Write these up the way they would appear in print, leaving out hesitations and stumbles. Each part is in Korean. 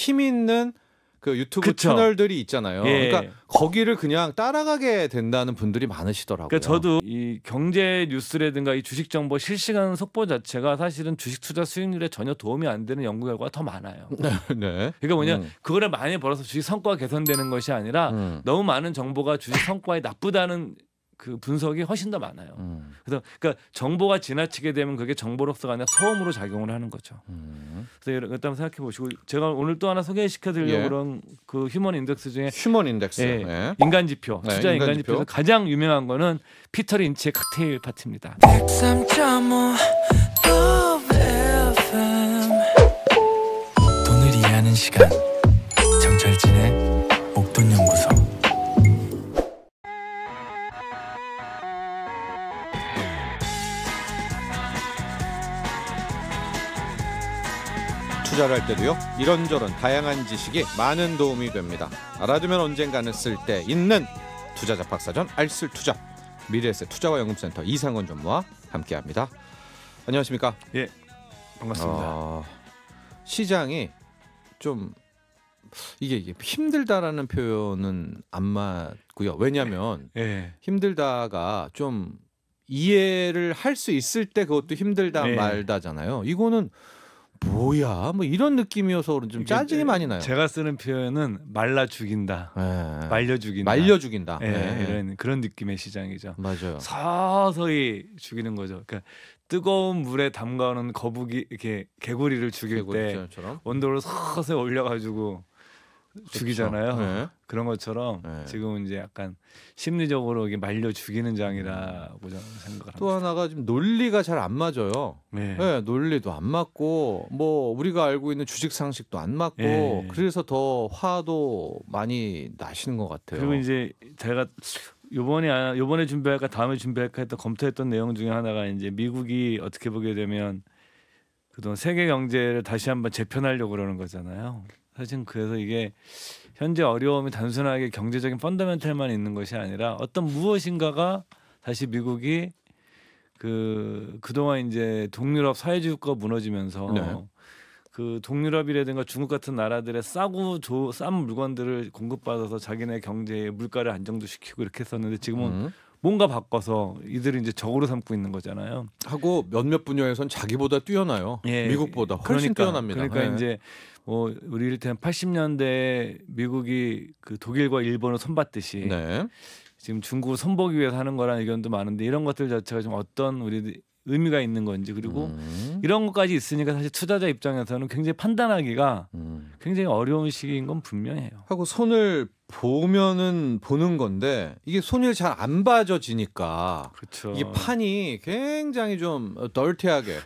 힘 있는 그 유튜브 그쵸. 채널들이 있잖아요. 예. 그러니까 거기를 그냥 따라가게 된다는 분들이 많으시더라고요. 그러니까 저도 이 경제 뉴스라든가 이 주식 정보 실시간 속보 자체가 사실은 주식 투자 수익률에 전혀 도움이 안 되는 연구 결과가 더 많아요. 네. 그러니까 뭐냐 그거를 많이 벌어서 주식 성과가 개선되는 것이 아니라 너무 많은 정보가 주식 성과에 나쁘다는 그 분석이 훨씬 더 많아요. 그래서 그러니까 정보가 지나치게 되면 그게 정보로서가 아니라 소음으로 작용을 하는 거죠. 그래서 일단 생각해 보시고 제가 오늘 또 하나 소개시켜드리려고 예. 그런 그 휴먼 인덱스 중에 휴먼 인덱스. 예, 네. 인간 지표, 네, 투자 인간 인간 지표. 지표에서 가장 유명한 거는 피터 린치의 칵테일 파티입니다. 103.5 FM 돈을 이해하는 시간 정철진의 목돈연구소. 투자를 할 때도요. 이런저런 다양한 지식이 많은 도움이 됩니다. 알아두면 언젠가는 쓸 때 있는 투자자 박사전 알쓸투자 미래에셋 투자와연금센터 이상원 전무와 함께합니다. 안녕하십니까? 예, 반갑습니다. 시장이 좀 이게 힘들다라는 표현은 안 맞고요. 왜냐하면 예, 힘들다가 좀 이해를 할 수 있을 때 그것도 힘들다 네. 말다잖아요. 이거는 뭐야? 뭐 이런 느낌이어서 좀 짜증이 많이 나요. 제가 쓰는 표현은 말라 죽인다, 네. 말려 죽인다, 말려 죽인다. 예, 네. 이런 그런 느낌의 시장이죠. 맞아요. 서서히 죽이는 거죠. 그러니까 뜨거운 물에 담가놓은 거북이 이렇게 개구리를 죽일 때 개구리처럼. 온도를 서서히 올려가지고 죽이잖아요. 네. 그런 것처럼 네. 지금은 이제 약간 심리적으로 이게 말려 죽이는 장이라고 저는 생각을 또 합니다. 하나가 지금 논리가 잘 안 맞아요. 네. 네, 논리도 안 맞고 뭐 우리가 알고 있는 주식 상식도 안 맞고 네. 그래서 더 화도 많이 나시는 것 같아요. 그리고 이제 제가 요번에 준비할까 다음에 준비할까 했던 검토했던 내용 중에 하나가 이제 미국이 어떻게 보게 되면 그동안 세계 경제를 다시 한번 재편하려고 그러는 거잖아요. 사실 그래서 이게 현재 어려움이 단순하게 경제적인 펀더멘털만 있는 것이 아니라 어떤 무엇인가가 다시 미국이 그동안 이제 동유럽 사회주의가 무너지면서 네. 그 동유럽이라든가 중국 같은 나라들의 싼 물건들을 공급받아서 자기네 경제의 물가를 안정도 시키고 이렇게 했었는데 지금은 뭔가 바꿔서 이들을 이제 적으로 삼고 있는 거잖아요. 하고 몇몇 분야에선 자기보다 뛰어나요. 예. 미국보다 훨씬 뛰어납니다. 그러니까 네. 이제 뭐 우리 이를테면 80년대 미국이 그 독일과 일본을 손봤듯이 네. 지금 중국을 손보기 위해서 하는 거라는 의견도 많은데 이런 것들 자체가 좀 어떤 우리 의미가 있는 건지 그리고 이런 것까지 있으니까 사실 투자자 입장에서는 굉장히 판단하기가 굉장히 어려운 시기인 건 분명해요. 하고 손을 보면은 보는 건데 이게 손이 잘 안 봐져지니까 그렇죠. 이게 판이 굉장히 좀 덜티하게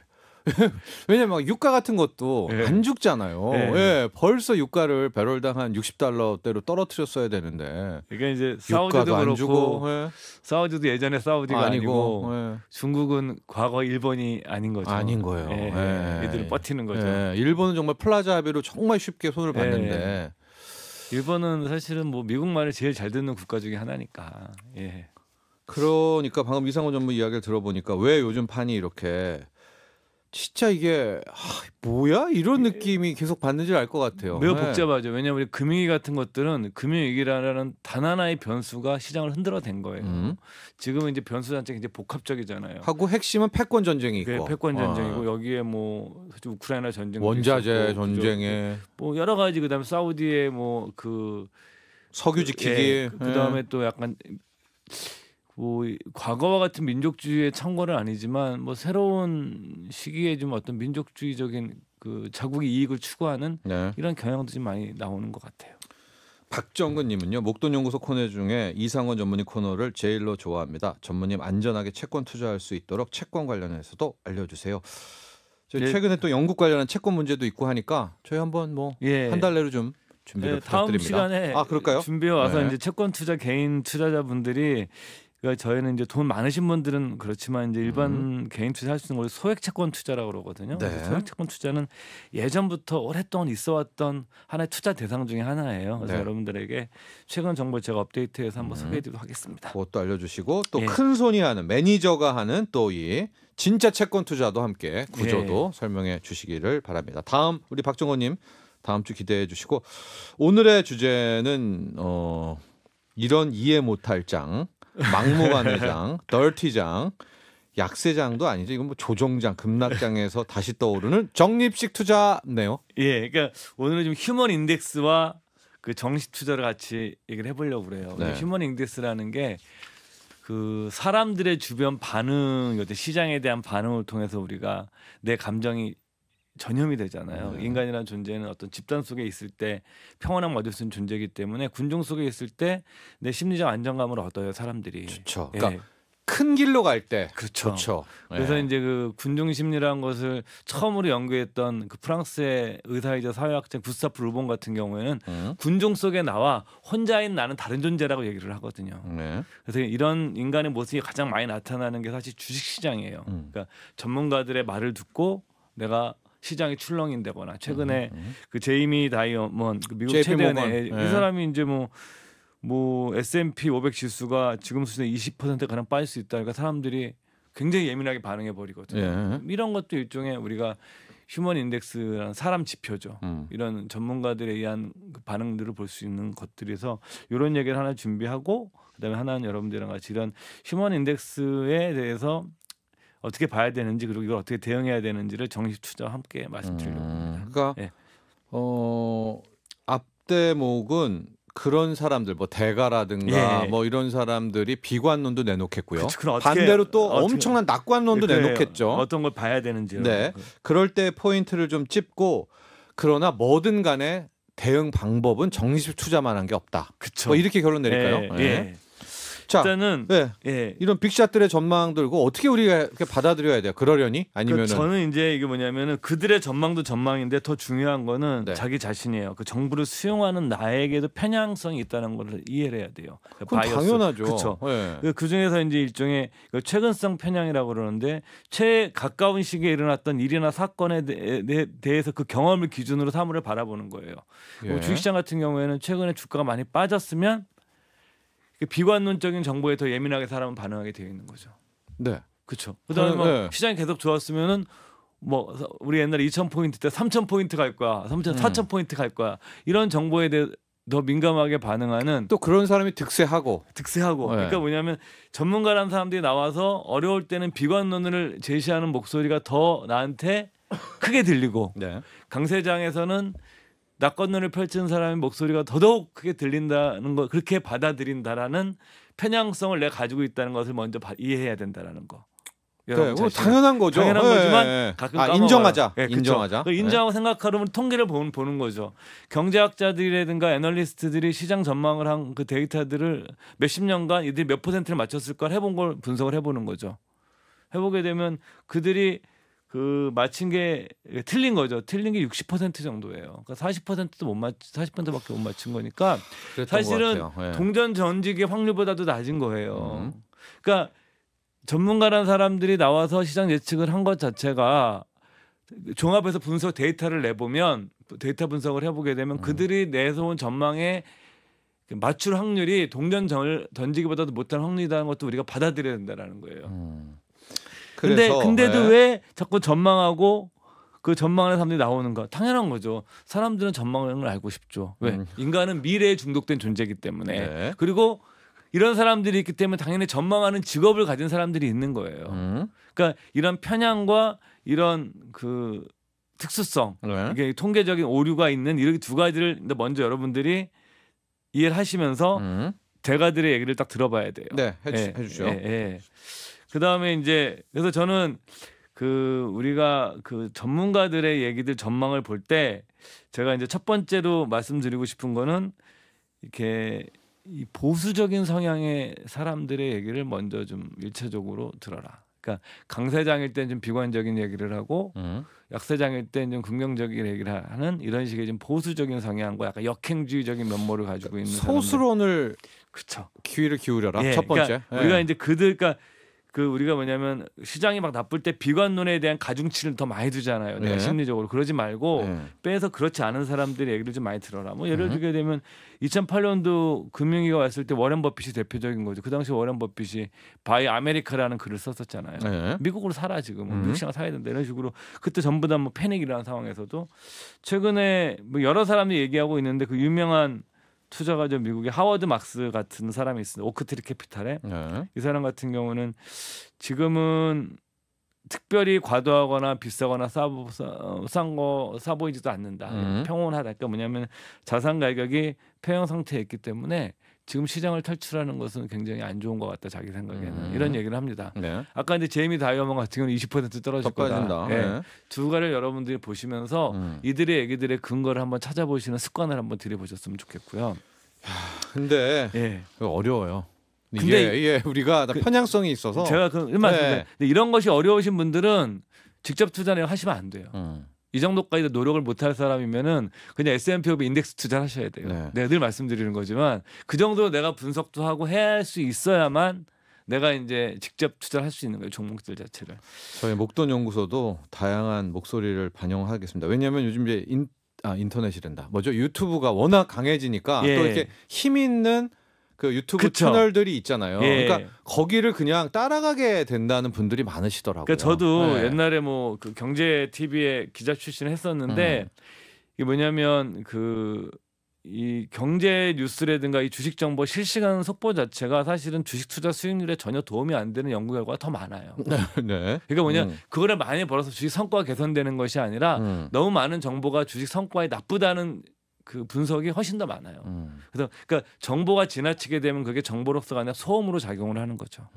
왜냐면 막 유가 같은 것도 예. 안 죽잖아요. 예. 예, 벌써 유가를 배럴당 한 $60대로 떨어뜨렸어야 되는데 그러니까 이제 사우디도 유가도 안 그렇고 주고 예. 사우디도 예전에 사우디가 아니고 예. 중국은 과거 일본이 아닌 거죠. 아닌 거예요. 예, 예. 이들을 버티는 거죠. 예. 일본은 정말 플라자 합의로 정말 쉽게 손을 봤는데 일본은 사실은 뭐 미국 말을 제일 잘 듣는 국가 중에 하나니까. 예. 그러니까 방금 이상원 전무 이야기를 들어보니까 왜 요즘 판이 이렇게 진짜 이게 뭐야 이런 느낌이 계속 받는지 알 것 같아요. 매우 네. 복잡하죠. 왜냐하면 우리 금융위기 같은 것들은 금융위기라는 단 하나의 변수가 시장을 흔들어댄 거예요. 지금은 이제 변수 자체가 이제 복합적이잖아요. 하고 핵심은 패권 전쟁이 있고 패권 전쟁이고 여기에 뭐 우크라이나 전쟁, 원자재 전쟁에 뭐 여러 가지 그다음에 사우디의 뭐 그 석유 지키기 예, 그다음에 또 약간 뭐 과거와 같은 민족주의의 창궐은 아니지만 뭐 새로운 시기에 좀 어떤 민족주의적인 그 자국의 이익을 추구하는 네. 이런 경향도 좀 많이 나오는 것 같아요. 박정근님은요. 목돈연구소 코너 중에 이상원 전문의 코너를 제일로 좋아합니다. 전문님 안전하게 채권 투자할 수 있도록 채권 관련해서도 알려주세요. 저희 예. 최근에 또 영국 관련한 채권 문제도 있고 하니까 저희 한번 뭐 한 달 내로 좀 준비를 다음 부탁드립니다. 시간에 그럴까요? 준비해 와서 네. 이제 채권 투자 개인 투자자분들이 그러니까 저희는 이제 돈 많으신 분들은 그렇지만 이제 일반 개인 투자할 수 있는 걸 소액 채권 투자라고 그러거든요. 네. 그래서 소액 채권 투자는 예전부터 오랫동안 있어왔던 하나의 투자 대상 중에 하나예요. 그래서 네. 여러분들에게 최근 정보 제가 업데이트해서 한번 소개해드리도록 하겠습니다. 그것도 알려주시고 또 예. 큰 손이 하는 매니저가 하는 또 이 진짜 채권 투자도 함께 구조도 설명해 주시기를 바랍니다. 다음 우리 박정호님 다음 주 기대해 주시고 오늘의 주제는 이런 이해 못할 장, 막무가내장, 덜티장, 약세장도 아니죠. 이건 뭐 조종장, 급락장에서 다시 떠오르는 적립식 투자네요. 예, 그러니까 오늘은 좀 휴먼 인덱스와 그 정식 투자를 같이 얘기를 해보려고 그래요. 네. 휴먼 인덱스라는 게 그 사람들의 주변 반응, 시장에 대한 반응을 통해서 우리가 내 감정이 전염이 되잖아요. 인간이라는 존재는 어떤 집단 속에 있을 때 평온함을 얻을 수 있는 존재이기 때문에 군중 속에 있을 때 내 심리적 안정감을 얻어요, 사람들이. 그렇죠. 예. 그러니까 큰 길로 갈 때 그렇죠. 좋죠. 그래서 예. 이제 그 군중 심리라는 것을 처음으로 연구했던 그 프랑스의 의사이자 사회학자 구스타프 르본 같은 경우에는 군중 속에 나와 혼자인 나는 다른 존재라고 얘기를 하거든요. 네. 그래서 이런 인간의 모습이 가장 많이 나타나는 게 사실 주식시장이에요. 그러니까 전문가들의 말을 듣고 내가 시장이 출렁인다거나 최근에 그 제이미 다이먼 그 미국 JP 최대의 모건. 이 사람이 이제 뭐 S&P 500 지수가 지금 수준에 20% 가량 빠질 수 있다. 그러니까 사람들이 굉장히 예민하게 반응해 버리거든요. 예. 이런 것도 일종의 우리가 휴먼 인덱스라는 사람 지표죠. 이런 전문가들에 의한 그 반응들을 볼 수 있는 것들에서 이런 얘기를 하나 준비하고 그다음에 하나는 여러분들이랑 같이 이런 휴먼 인덱스에 대해서 어떻게 봐야 되는지 그리고 이걸 어떻게 대응해야 되는지를 정식 투자와 함께 말씀드리려고 합니다. 그러니까 예. 앞대목은 그런 사람들 뭐 대가라든가 예. 뭐 이런 사람들이 비관론도 내놓겠고요. 그쵸, 그럼 어떻게- 반대로 또 어떻게- 엄청난 낙관론도 그래요. 내놓겠죠. 어떤 걸 봐야 되는지. 네. 그럴 때 포인트를 좀 찝고 그러나 뭐든 간에 대응 방법은 정식 투자만 한 게 없다. 그렇죠. 뭐 이렇게 결론 내릴까요? 예. 네. 예. 자, 일단은 네. 예. 이런 빅샷들의 전망들고 어떻게 우리가 이렇게 받아들여야 돼요? 그러려니 아니면은 저는 이제 이게 뭐냐면은 그들의 전망도 전망인데 더 중요한 거는 네. 자기 자신이에요. 그 정부를 수용하는 나에게도 편향성이 있다는 걸 이해를 해야 돼요. 그건 바이어스. 당연하죠. 그렇죠. 네. 그 중에서 이제 일종의 최근성 편향이라고 그러는데 최 가까운 시기에 일어났던 일이나 사건에 대해서 그 경험을 기준으로 사물을 바라보는 거예요. 예. 주식시장 같은 경우에는 최근에 주가가 많이 빠졌으면 비관론적인 정보에 더 예민하게 사람은 반응하게 되어 있는 거죠. 네. 그렇죠. 그다음에 뭐 네. 시장이 계속 좋았으면은 뭐 우리 옛날에 2,000포인트 때 3,000포인트 갈 거야, 4,000포인트 갈 거야 이런 정보에 대해 더 민감하게 반응하는 또 그런 사람이 득세하고 득세하고 네. 그러니까 뭐냐면 전문가라는 사람들이 나와서 어려울 때는 비관론을 제시하는 목소리가 더 나한테 크게 들리고 네. 강세장에서는 낙관론을 펼치는 사람의 목소리가 더더욱 크게 들린다는 거 그렇게 받아들인다라는 편향성을 내가 가지고 있다는 것을 먼저 이해해야 된다라는 거. 네, 여러분 뭐 자신은. 당연한 거죠. 당연한 네. 거지만 가끔 까먹어요. 인정하자. 네, 그쵸. 인정하자. 그 인정하고 생각하면 통계를 보는 거죠. 경제학자들이라든가 애널리스트들이 시장 전망을 한 그 데이터들을 몇십 년간 이들이 몇 %를 맞췄을까 해본 걸 분석을 해보는 거죠. 해보게 되면 그들이 그 맞힌 게 틀린 거죠. 틀린 게 60% 정도예요. 그러니까 40%도 못 40%밖에 못 맞춘 거니까 그랬던 사실은 것 같아요. 네. 동전 전직의 확률보다도 낮은 거예요. 그러니까 전문가라는 사람들이 나와서 시장 예측을 한 것 자체가 종합해서 분석 데이터를 내보면 데이터 분석을 해보게 되면 그들이 내세운 전망에 맞출 확률이 동전 던지기보다도 못한 확률이라는 것도 우리가 받아들여야 된다는 거예요. 근데도 네. 왜 자꾸 전망하고 그 전망하는 사람들이 나오는가? 당연한 거죠. 사람들은 전망을 알고 싶죠. 왜? 인간은 미래에 중독된 존재이기 때문에. 네. 그리고 이런 사람들이 있기 때문에 당연히 전망하는 직업을 가진 사람들이 있는 거예요. 그러니까 이런 편향과 이런 그 특수성, 네. 이게 통계적인 오류가 있는 이렇게 두 가지를 먼저 여러분들이 이해를 하시면서 대가들의 얘기를 딱 들어봐야 돼요. 네, 해주죠. 그다음에 이제 그래서 저는 그 우리가 그 전문가들의 얘기들 전망을 볼 때 제가 이제 첫 번째로 말씀드리고 싶은 거는 이렇게 이 보수적인 성향의 사람들의 얘기를 먼저 좀 일차적으로 들어라. 그러니까 강세장일 때는 좀 비관적인 얘기를 하고 약세장일 때는 좀 긍정적인 얘기를 하는 이런 식의 좀 보수적인 성향과 약간 역행주의적인 면모를 가지고 있는 소수론을 그렇죠. 귀를 기울여라. 예, 첫 번째. 그러니까 우리가 이제 그러니까 그 우리가 뭐냐면 시장이 막 나쁠 때 비관론에 대한 가중치를 더 많이 두잖아요. 내가 네. 심리적으로 그러지 말고 네. 빼서 그렇지 않은 사람들의 얘기를 좀 많이 들어라. 뭐 예를 들게 되면 2008년도 금융위기가 왔을 때 워렌 버핏이 대표적인 거죠. 그 당시 워렌 버핏이 바이 아메리카라는 글을 썼었잖아요. 네. 미국으로 살아 지금 미국 시장 사야 된다 이런 식으로 그때 전부 다 뭐 패닉이라는 상황에서도 최근에 뭐 여러 사람들이 얘기하고 있는데 그 유명한 투자가죠. 미국의 하워드 막스 같은 사람이 있습니다. 오크트리 캐피탈에 네. 이 사람 같은 경우는 지금은 특별히 과도하거나 비싸거나 싸 보이지도 않는다. 평온하다. 그러니까 뭐냐면 자산 가격이 폐영 상태에 있기 때문에 지금 시장을 탈출하는 것은 굉장히 안 좋은 것 같다. 자기 생각에는 이런 얘기를 합니다. 네. 아까 이제 제이미 다이어먼 같은 경우는 20% 떨어질 더 빠진다. 거다. 예. 네. 두 가지를 여러분들이 보시면서 이들의 얘기들의 근거를 한번 찾아보시는 습관을 한번 들여보셨으면 좋겠고요. 근데 예. 이거 어려워요. 근데 이게 우리가 다 편향성이 있어서 제가 그 말씀드린 네. 근데 이런 것이 어려우신 분들은 직접 투자를 하시면 안 돼요. 이 정도까지 노력을 못할 사람이면은 그냥 S&P 500 인덱스 투자를 하셔야 돼요. 네. 내가 늘 말씀드리는 거지만 그 정도로 내가 분석도 하고 해야 할 수 있어야만 내가 이제 직접 투자를 할 수 있는 거예요. 종목들 자체를. 저희 목돈 연구소도 다양한 목소리를 반영하겠습니다. 왜냐하면 요즘 이제 인터넷이란다. 뭐죠? 유튜브가 워낙 강해지니까 예. 또 이렇게 힘 있는 그 유튜브 그쵸. 채널들이 있잖아요. 예. 그러니까 거기를 그냥 따라가게 된다는 분들이 많으시더라고요. 그러니까 저도 네. 옛날에 뭐 그 경제 TV에 기자 출신을 했었는데 이게 뭐냐면 그 이 경제 뉴스라든가 이 주식 정보 실시간 속보 자체가 사실은 주식 투자 수익률에 전혀 도움이 안 되는 연구 결과가 더 많아요. 네. 그러니까 뭐냐 그거를 많이 벌어서 주식 성과가 개선되는 것이 아니라 너무 많은 정보가 주식 성과에 나쁘다는 그 분석이 훨씬 더 많아요. 그래서 그러니까 정보가 지나치게 되면 그게 정보로서가 아니라 소음으로 작용을 하는 거죠.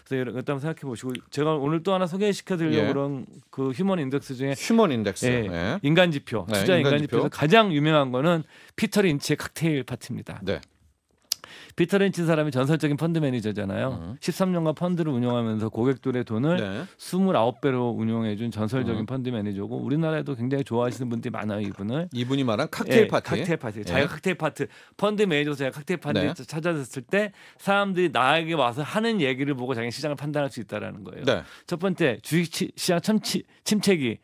그래서 이런 것도 한번 생각해 보시고 제가 오늘 또 하나 소개시켜 드리려고 예. 그런 그 휴먼 인덱스 중에 휴먼 인덱스. 예, 네. 인간 지표, 네, 투자 인간 인간 지표. 지표에서 가장 유명한 거는 피터 린치의 칵테일 파티입니다. 네. 피터 린치 사람이 전설적인 펀드 매니저잖아요. 13년간 펀드를 운영하면서 고객들의 돈을 네. 29배로 운용해준 전설적인 펀드 매니저고 우리나라에도 굉장히 좋아하시는 분들이 많아요. 이분이 말한 칵테일 예, 파티. 칵테일 파티. 예. 자기가 칵테일 파티 펀드 매니저로 자기가 칵테일 파티 네. 찾아졌을 때 사람들이 나에게 와서 하는 얘기를 보고 자기 시장을 판단할 수 있다라는 거예요. 네. 첫 번째 주식 시장 침체기.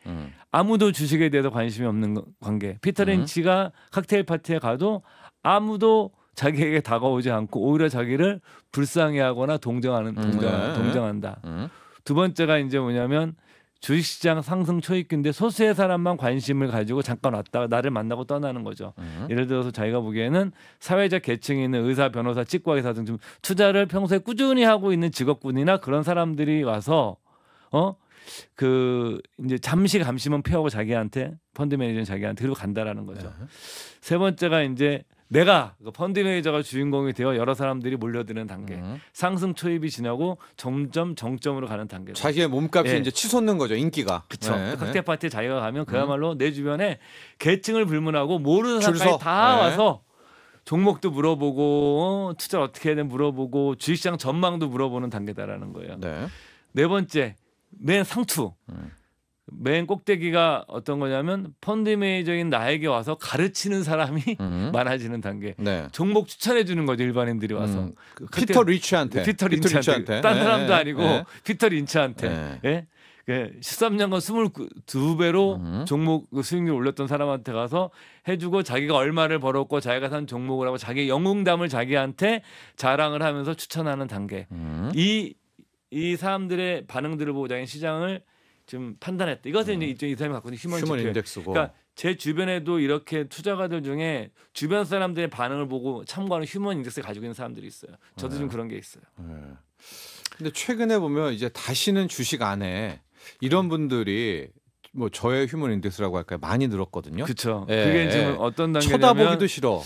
아무도 주식에 대해서 관심이 없는 관계. 피터 린치가 칵테일 파티에 가도 아무도 자기에게 다가오지 않고 오히려 자기를 불쌍해하거나 동정한다. 두 번째가 이제 뭐냐면 주식시장 상승 초입기인데 소수의 사람만 관심을 가지고 잠깐 왔다가 나를 만나고 떠나는 거죠. 예를 들어서 자기가 보기에는 사회적 계층이 있는 의사, 변호사, 치과의사 등 좀 투자를 평소에 꾸준히 하고 있는 직업군이나 그런 사람들이 와서 그 이제 잠시 감시만 피하고 자기한테 펀드 매니저는 자기한테 그리고 간다라는 거죠. 세 번째가 이제 내가 펀드 매니저가 주인공이 되어 여러 사람들이 몰려드는 단계. 상승 초입이 지나고 점점 정점으로 가는 단계. 자기의 몸값이 예. 이제 치솟는 거죠. 인기가. 그렇죠. 네. 칵테일 파티에 자기가 가면 그야말로 내 주변에 계층을 불문하고 모르는 줄 사람까지 서. 다 네. 와서 종목도 물어보고 투자 어떻게 해야 되는 물어보고 주식시장 전망도 물어보는 단계다라는 거예요. 네. 네 번째 맨 상투. 맨 꼭대기가 어떤 거냐면 펀드 매니저인 나에게 와서 가르치는 사람이 많아지는 단계. 네. 종목 추천해 주는 거죠. 일반인들이 와서. 피터 리치한테. 피터 린치한테. 딴 사람도 아니고 네. 피터 린치한테. 네. 예? 13년간 22배로 종목 수익률 올렸던 사람한테 가서 해주고 자기가 얼마를 벌었고 자기가 산 종목을 하고 자기 영웅담을 자기한테 자랑을 하면서 추천하는 단계. 이 사람들의 반응들을 보고 자기 시장을 좀 판단했다. 이것은 이제 이 사람이 갖고 있는 휴먼 지표. 인덱스고. 그러니까 제 주변에도 이렇게 투자가들 중에 주변 사람들의 반응을 보고 참고하는 휴먼 인덱스를 가지고 있는 사람들이 있어요. 저도 좀 그런 게 있어요. 근데 최근에 보면 이제 다시는 주식 안 해. 이런 분들이 뭐 저의 휴먼 인덱스라고 할까요? 많이 늘었거든요. 그렇죠. 예, 그게 지금 예. 어떤 단계냐면 쳐다보기도 싫어.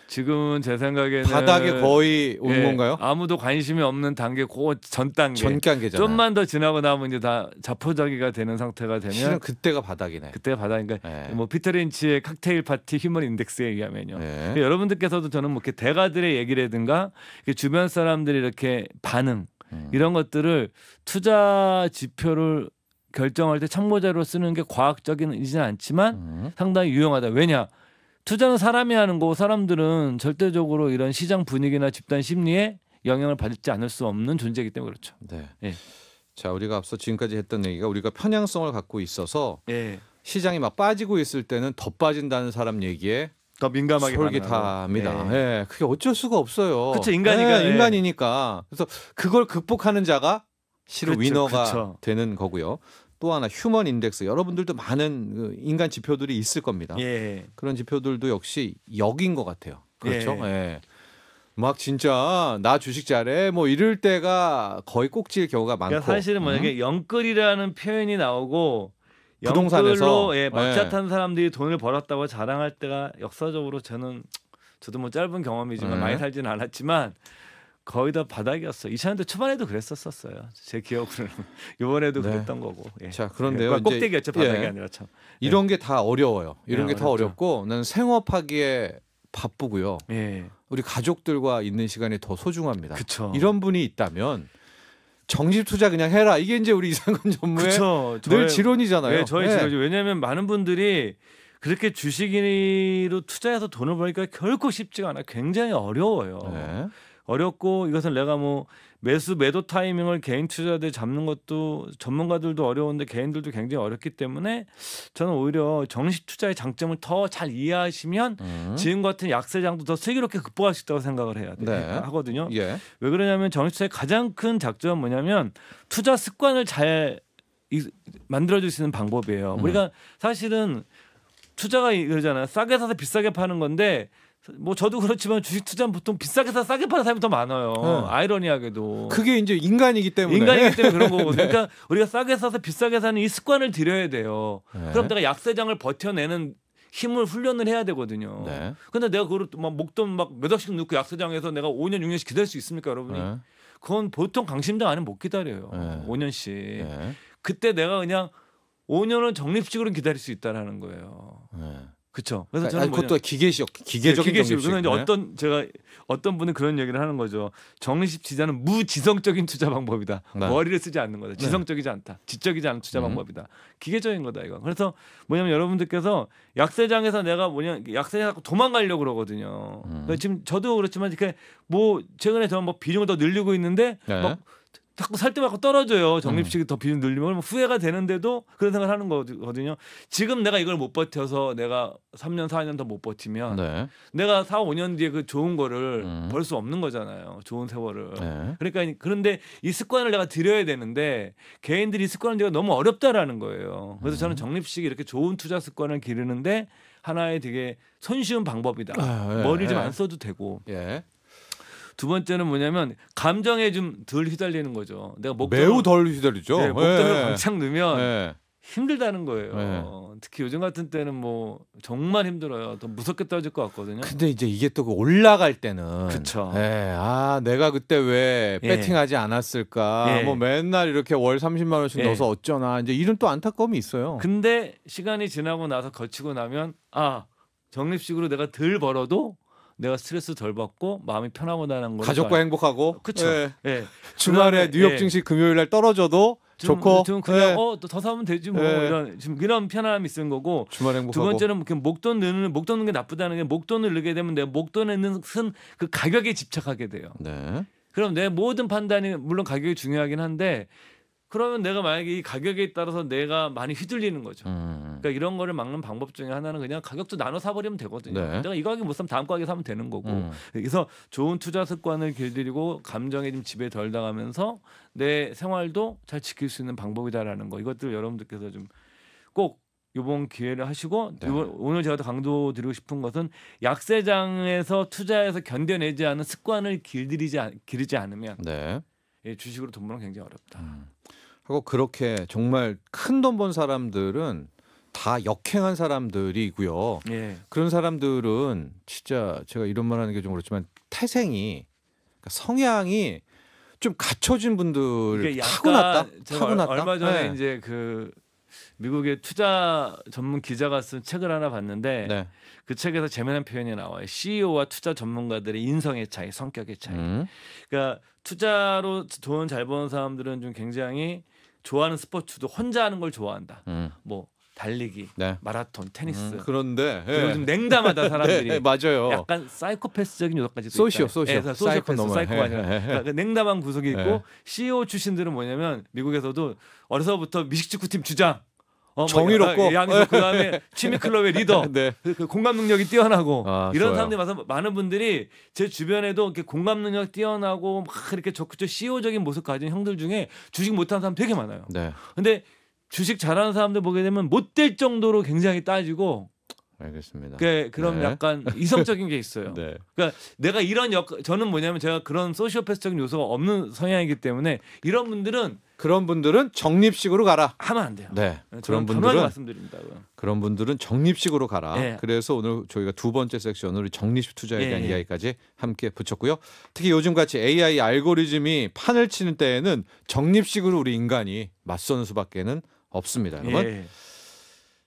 지금은 제 생각에는 바닥에 거의 온 예, 건가요? 아무도 관심이 없는 단계, 그 전 단계. 전 단계잖아요. 좀만 더 지나고 나면 이제 다 자포자기가 되는 상태가 실은 되면 그때가 바닥이네. 그때가 바닥인가. 예. 뭐 피터 린치의 칵테일 파티 휴먼 인덱스에 의하면요. 예. 그러니까 여러분들께서도 저는 뭐 이렇게 대가들의 얘기라든가 주변 사람들이 이렇게 반응 이런 것들을 투자 지표를 결정할 때 참고자료로 쓰는 게 과학적이지는 않지만 상당히 유용하다. 왜냐? 투자는 사람이 하는 거고 사람들은 절대적으로 이런 시장 분위기나 집단 심리에 영향을 받지 않을 수 없는 존재이기 때문에 그렇죠. 네. 예. 자, 우리가 앞서 지금까지 했던 얘기가 우리가 편향성을 갖고 있어서 예. 시장이 막 빠지고 있을 때는 더 빠진다는 사람 얘기에 더 민감하게 솔깃합니다. 예. 예, 그게 어쩔 수가 없어요. 그쵸, 인간이니까. 예, 예. 인간이니까. 그래서 그걸 극복하는 자가 실은 그쵸, 위너가 그쵸. 되는 거고요. 또 하나 휴먼 인덱스, 여러분들도 많은 그 인간 지표들이 있을 겁니다. 예. 그런 지표들도 역시 역인 것 같아요. 그렇죠? 예. 예. 막 진짜 나 주식 잘해 뭐 이럴 때가 거의 꼭지일 경우가 많고. 그러니까 사실은 뭐냐면 영끌이라는 표현이 나오고 부동산에서 영끌로 막차 탄 사람들이 돈을 벌었다고 자랑할 때가 역사적으로 저도 뭐 짧은 경험이지만 많이 살지는 않았지만 거의 다 바닥이었어요. 2000년대 초반에도 그랬었어요. 제 기억으로는 이번에도 네. 그랬던 거고. 예. 자, 그런데요. 이제 꼭대기였죠. 바닥이 예. 아니라 참. 이런 게 다 어려워요. 이런 예, 게 다 어렵죠. 어렵고 나는 생업하기에 바쁘고요. 예. 우리 가족들과 있는 시간이 더 소중합니다. 그쵸. 이런 분이 있다면 정집 투자 그냥 해라. 이게 이제 우리 이상근 전무의 그쵸. 늘 지론이잖아요. 네, 저의 예. 지론이죠. 왜냐하면 많은 분들이 그렇게 주식으로 투자해서 돈을 벌기가 결코 쉽지가 않아요. 굉장히 어려워요. 네. 어렵고 이것은 내가 뭐 매도 타이밍을 개인 투자자들 잡는 것도 전문가들도 어려운데 개인들도 굉장히 어렵기 때문에 저는 오히려 정식 투자의 장점을 더 잘 이해하시면 지금 같은 약세장도 더 슬기롭게 극복할 수 있다고 생각을 해야 돼 네. 하거든요. 예. 왜 그러냐면 정식 투자의 가장 큰 장점은 뭐냐면 투자 습관을 잘 만들어줄 수 있는 방법이에요. 우리가 사실은 투자가 그러잖아요. 싸게 사서 비싸게 파는 건데 뭐 저도 그렇지만 주식 투자는 보통 비싸게 사서 싸게 파는 사람이 더 많아요. 아이러니하게도. 그게 이제 인간이기 때문에. 인간이기 때문에 그런 거거든요. 네. 그러니까 우리가 싸게 사서 비싸게 사는 이 습관을 들여야 돼요. 네. 그럼 내가 약세장을 버텨내는 힘을 훈련을 해야 되거든요. 네. 근데 내가 그걸 막 목돈 막 몇 억씩 넣고 약세장에서 내가 5년 6년씩 기다릴 수 있습니까, 여러분이? 네. 그건 보통 강심장 안에 못 기다려요. 네. 5년씩. 네. 그때 내가 그냥 5년은 적립식으로 기다릴 수 있다라는 거예요. 네. 그렇죠. 그래서 아니, 저는 그것도 기계적인 기계식. 정립식. 그런데 네. 어떤 분은 그런 얘기를 하는 거죠. 정립식 투자는 무지성적인 투자 방법이다. 네. 머리를 쓰지 않는 거다. 지성적이지 않다. 지적이지 않은 투자 방법이다. 기계적인 거다 이거. 그래서 뭐냐면 여러분들께서 약세장에서 내가 약세장 도망가려고 그러거든요. 그러니까 지금 저도 그렇지만 이렇게 뭐 최근에 저는 뭐 비중을 더 늘리고 있는데 네. 막 자꾸 살 때마다 떨어져요. 적립식이 더 비중 늘리면 후회가 되는데도 그런 생각을 하는 거거든요. 지금 내가 이걸 못 버텨서 내가 3년 4년 더 못 버티면 네. 내가 4, 5년 뒤에 그 좋은 거를 벌 수 없는 거잖아요. 좋은 세월을. 네. 그러니까 그런데 이 습관을 내가 들여야 되는데 개인들이 이 습관을 들여가 너무 어렵다라는 거예요. 그래서 저는 적립식이 이렇게 좋은 투자 습관을 기르는데 하나의 되게 손쉬운 방법이다. 예, 머리를 좀 예. 안 써도 되고. 예. 두 번째는 뭐냐면 감정에 좀 덜 휘둘리는 거죠. 내가 매우 덜 휘둘리죠. 네, 목돈을 예. 광창 넣으면 예. 힘들다는 거예요. 네. 특히 요즘 같은 때는 뭐 정말 힘들어요. 더 무섭게 떨어질 것 같거든요. 근데 이제 이게 또 그 올라갈 때는 그쵸. 예. 아, 내가 그때 왜 예. 배팅하지 않았을까? 예. 뭐 맨날 이렇게 월 30만 원씩 예. 넣어서 어쩌나. 이제 이런 또 안타까움이 있어요. 근데 시간이 지나고 나서 거치고 나면 적립식으로 내가 덜 벌어도 내가 스트레스 덜 받고 마음이 편하고나는 거. 가족과 행복하고. 그쵸. 예. 예. 주말에 그다음에, 뉴욕 예. 증시 금요일 날 떨어져도 좋고. 좀 그냥 예. 더 사면 되지 뭐 예. 이런 편안함이 있는 거고. 주말 행복하고. 두 번째는 목돈 넣는 게 나쁘다는 게 목돈을 넣게 되면 내가 목돈에 넣는 그 가격에 집착하게 돼요. 네. 그럼 내 모든 판단이 물론 가격이 중요하긴 한데 그러면 내가 만약에 이 가격에 따라서 내가 많이 휘둘리는 거죠. 그러니까 이런 거를 막는 방법 중에 하나는 그냥 가격도 나눠 사버리면 되거든요. 네. 내가 이 가격에 못 사면 다음 가격에 사면 되는 거고. 그래서 좋은 투자 습관을 길들이고 감정에 좀 지배 덜 당하면서 내 생활도 잘 지킬 수 있는 방법이다라는 거. 이것들 여러분들께서 좀 꼭 이번 기회를 하시고 네. 오늘 제가 더 강조드리고 싶은 것은 약세장에서 투자해서 견뎌내지 않은 습관을 기르지 않으면 네. 주식으로 돈 버는 게 굉장히 어렵다. 하고 그렇게 정말 큰 돈 번 사람들은 다 역행한 사람들이고요. 예. 그런 사람들은 진짜 제가 이런 말 하는 게 좀 그렇지만 태생이 그러니까 성향이 좀 갖춰진 분들 이게 타고났다. 제가 타고났다. 얼마 전에 네. 이제 그 미국의 투자 전문 기자가 쓴 책을 하나 봤는데 네. 그 책에서 재미난 표현이 나와요. CEO와 투자 전문가들의 인성의 차이, 성격의 차이. 그러니까 투자로 돈 잘 버는 사람들은 좀 굉장히 좋아하는 스포츠도 혼자 하는 걸 좋아한다. 뭐 달리기, 네. 마라톤, 테니스. 그런데 그리고 좀 냉담하다 사람들이. 네, 맞아요. 약간 사이코패스적인 요소까지도 소시오. 사이코 넘어. 사이코가 아니라 그러니까 그 냉담한 구석이 있고 네. CEO 출신들은 뭐냐면 미국에서도 어려서부터 미식축구팀 주장. 정의롭고 양이서 그다음에 취미 클럽의 리더. 네. 그 공감 능력이 뛰어나고 이런 좋아요. 사람들이 와서 많은 분들이 제 주변에도 이렇게 공감 능력 뛰어나고 막 이렇게 적극적 CEO적인 모습 가진 형들 중에 주식 못하는 사람 되게 많아요. 네. 근데 주식 잘하는 사람들 보게 되면 못 될 정도로 굉장히 따지고 알겠습니다. 그런 네. 약간 이성적인 게 있어요. 네. 그러니까 내가 이런 저는 뭐냐면 제가 그런 소시오패스적인 요소가 없는 성향이기 때문에 이런 분들은 그런 분들은 적립식으로 가라. 하면 안 돼요. 네. 저는 단호하게 말씀드립니다. 그런 분들은 적립식으로 가라. 네. 그래서 오늘 저희가 두 번째 섹션으로 적립식 투자에 대한 예. 이야기까지 함께 붙였고요. 특히 요즘같이 AI 알고리즘이 판을 치는 때에는 적립식으로 우리 인간이 맞서는 수밖에는 없습니다. 여러분. 예.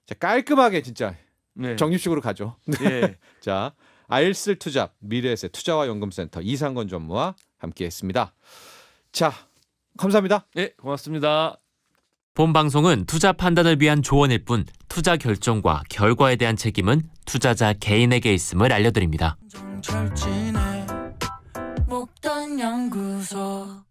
자, 깔끔하게 진짜 네. 적립식으로 가죠. 예. 자, 알쓸 투자 미래에셋 투자와 연금센터 이상건 전무와 함께했습니다. 자, 감사합니다. 네, 고맙습니다. 본 방송은 투자 판단을 위한 조언일 뿐 투자 결정과 결과에 대한 책임은 투자자 개인에게 있음을 알려드립니다. 정철진의 목돈 연구소